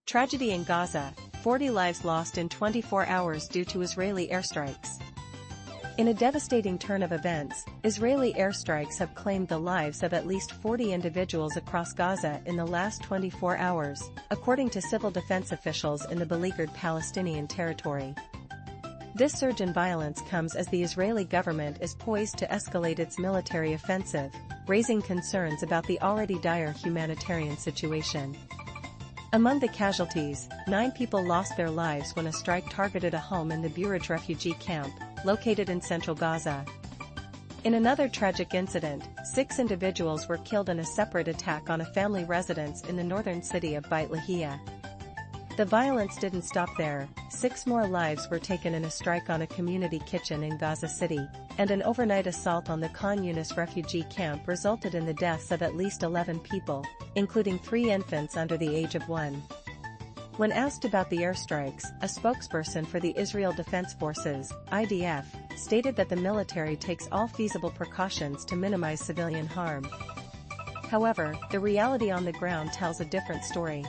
Tragedy in Gaza, 40 lives lost in 24 hours due to Israeli airstrikes. In a devastating turn of events, Israeli airstrikes have claimed the lives of at least 40 individuals across Gaza in the last 24 hours, according to civil defense officials in the beleaguered Palestinian territory. This surge in violence comes as the Israeli government is poised to escalate its military offensive, raising concerns about the already dire humanitarian situation. Among the casualties, 9 people lost their lives when a strike targeted a home in the Burej refugee camp, located in central Gaza. In another tragic incident, 6 individuals were killed in a separate attack on a family residence in the northern city of Beit Lahia. The violence didn't stop there. 6 more lives were taken in a strike on a community kitchen in Gaza City, and an overnight assault on the Khan Yunis refugee camp resulted in the deaths of at least 11 people, including 3 infants under the age of 1. When asked about the airstrikes, a spokesperson for the Israel Defense Forces, IDF, stated that the military takes all feasible precautions to minimize civilian harm. However, the reality on the ground tells a different story.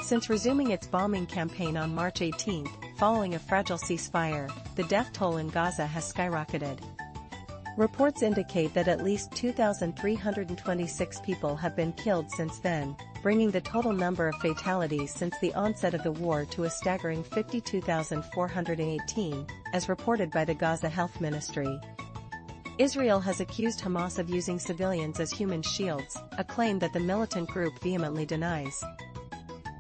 Since resuming its bombing campaign on March 18, following a fragile ceasefire, the death toll in Gaza has skyrocketed. Reports indicate that at least 2,326 people have been killed since then, bringing the total number of fatalities since the onset of the war to a staggering 52,418, as reported by the Gaza Health Ministry. Israel has accused Hamas of using civilians as human shields, a claim that the militant group vehemently denies.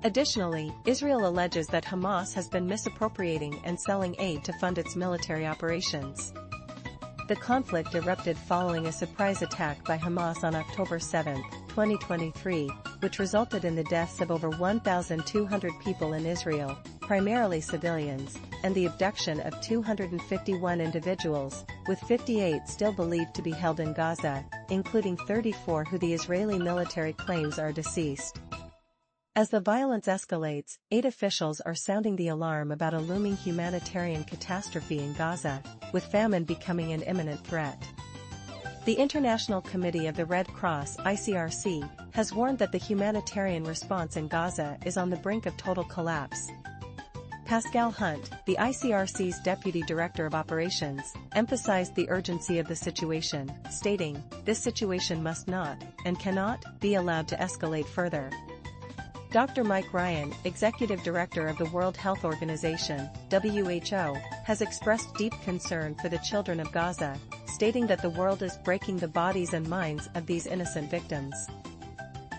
Additionally, Israel alleges that Hamas has been misappropriating and selling aid to fund its military operations. The conflict erupted following a surprise attack by Hamas on October 7, 2023, which resulted in the deaths of over 1,200 people in Israel, primarily civilians, and the abduction of 251 individuals, with 58 still believed to be held in Gaza, including 34 who the Israeli military claims are deceased. As the violence escalates, 8 officials are sounding the alarm about a looming humanitarian catastrophe in Gaza, with famine becoming an imminent threat. The International Committee of the Red Cross (ICRC) has warned that the humanitarian response in Gaza is on the brink of total collapse. Pascal Hunt, the ICRC's Deputy Director of Operations, emphasized the urgency of the situation, stating, "This situation must not, and cannot, be allowed to escalate further." Dr. Mike Ryan, Executive Director of the World Health Organization, WHO, has expressed deep concern for the children of Gaza, stating that the world is breaking the bodies and minds of these innocent victims.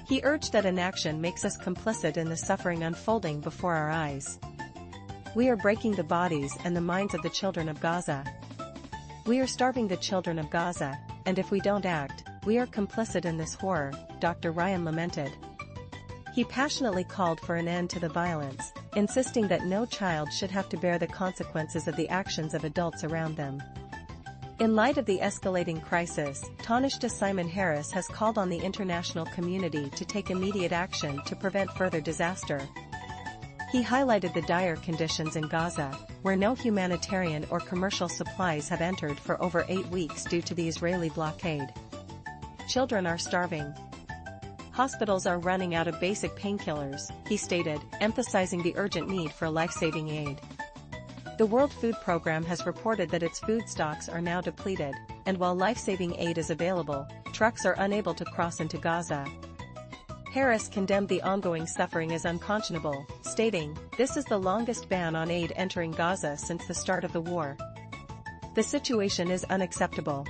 He urged that inaction makes us complicit in the suffering unfolding before our eyes. "We are breaking the bodies and the minds of the children of Gaza. We are starving the children of Gaza, and if we don't act, we are complicit in this horror," Dr. Ryan lamented. He passionately called for an end to the violence, insisting that no child should have to bear the consequences of the actions of adults around them. In light of the escalating crisis, Taoiseach Simon Harris has called on the international community to take immediate action to prevent further disaster. He highlighted the dire conditions in Gaza, where no humanitarian or commercial supplies have entered for over 8 weeks due to the Israeli blockade. "Children are starving. Hospitals are running out of basic painkillers," he stated, emphasizing the urgent need for life-saving aid. The World Food Programme has reported that its food stocks are now depleted, and while life-saving aid is available, trucks are unable to cross into Gaza. Harris condemned the ongoing suffering as unconscionable, stating, "This is the longest ban on aid entering Gaza since the start of the war. The situation is unacceptable."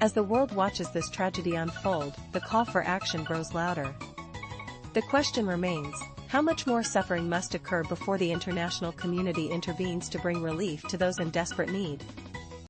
As the world watches this tragedy unfold, the call for action grows louder. The question remains, how much more suffering must occur before the international community intervenes to bring relief to those in desperate need?